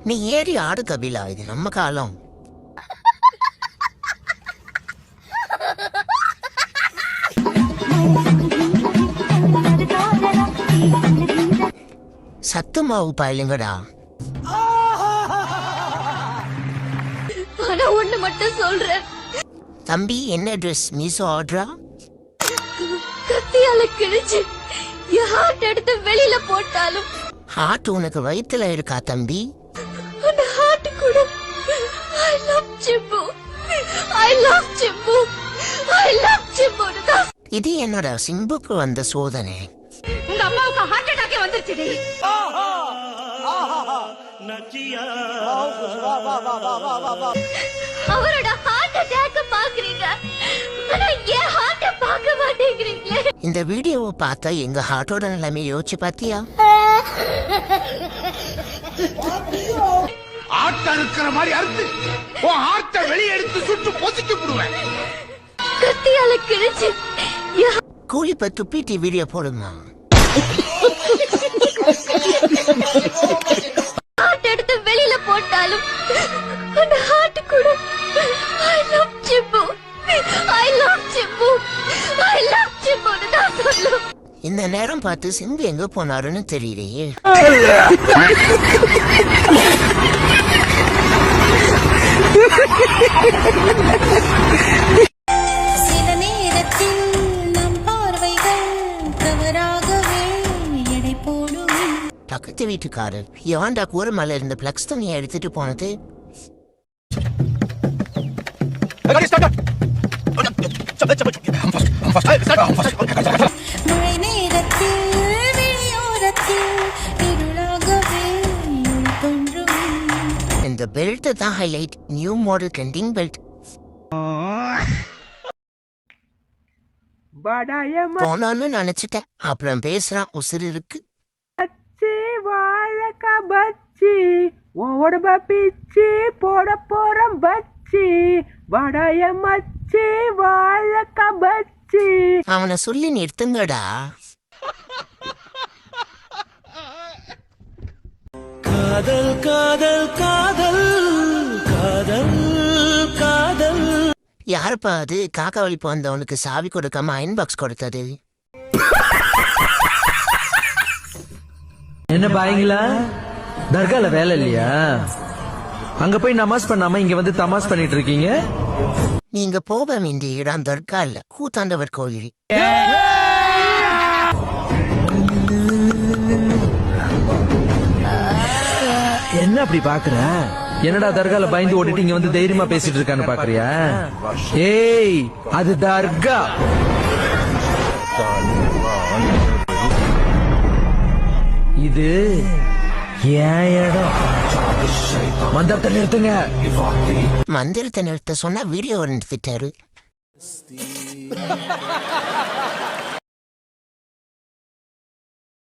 நீ ஏறி ஆடு கபிலா, இது நம்ம காலம். சத்து மாவு பாயலுங்கடா. ஒண்ணு மட்டும் சொல்றேன் தம்பி, என்ன ட்ரெஸ் மீசோ ஆர்டரா? கத்தியால கிழிச்சு ஹார்ட் எடுத்து வெளியில போட்டாலும் ஹார்ட் உனக்கு வயித்துல இருக்கா தம்பி? அந்த ஹார்ட் கூட I love Simbu, I love Simbu, I love Simbu. இது என்னோட சிம்புக்கு வந்த சோதனை. உங்க அம்மாவுக்கு ஹார்ட் அட்டாக்கே வந்துருச்சுடி. அவரோட ஹார்ட் அட்டாக்க பாக்குறீங்க, ஆனா ஏன் ஹார்ட்ட பார்க்க மாட்டேங்கிறீங்களே? இந்த வீடியோவை பார்த்தா எங்க ஹார்ட்டோட நிலைமை யோசிச்சு பாத்தியா? ஆட்ட இருக்கிற மாதிரி அறுத்து உன் ஹார்ட்ட வெளியே எடுத்து சுட்டு பொசிச்சு போடுவேன். கத்தியால கிழிச்சு கூலிப்ப துப்பிட்டு வீடியோ போடுமா? ஹார்ட் எடுத்து வெளியில போட்டாலும் அந்த ஹார்ட் கூட I love Simbu, I love Simbu, I love சிம்புன்னு தான் சொல்லும். இந்த நேரம் பார்த்து சிம்பு எங்க போனாருன்னு தெரியலையே. சில நேரத்தில் நம் பார்வைகள் தவறாகவே எடை போடும். பக்கத்து வீட்டுக்காரர் ஏன்டா கூரமலை இருந்த பிளக்ஸ் துணியை எடுத்துட்டு போனது? மழை நேரத்தில் வெளியோரத்தில் இருளாகவே ஒளி தோன்றும். இந்த பெல்ட் தான் highlight. New model trending belt. போனான்னு நினைச்சிட்டேன், அப்புறம் பேசுறான் உசுறு இருக்கு. வாழக்கா பச்சி உடம்ப பிச்சி போட போறோம் பச்சி வடைய மச்சி வாழக்கா பச்சி. அவனை சொல்லி நிறுத்துங்கடா. காதல் காதல் காதல் காதல் காதல். யாருப்பா அது காக்கா வலிப்பு வந்தவனுக்கு சாவி கொடுக்காம அயன் பாக்ஸ் கொடுத்தது? என்ன பாயங்களா, தர்கால வேலை இல்லையா? அங்க போய் நமாஸ் பண்ணாம இங்க வந்து தமாஸ் பண்ணிட்டு இருக்கீங்க. நீங்க போக வேண்டிய இடம் தர்கா இல்ல, கூத்தாண்டவர் கோயில். என்ன அப்படி பாக்குற? என்னடா தர்கால பயந்து ஓடிட்டு இங்க வந்து தைரியமா பேசிட்டு இருக்கான்னு பாக்குறியா? ஏய், அது தர்கா. இது ஏன் இடம். மந்திரத்தை நிறுத்துங்க. மந்திரத்தை நிறுத்த சொன்னா வீடியோ நிறுத்திட்டாரு.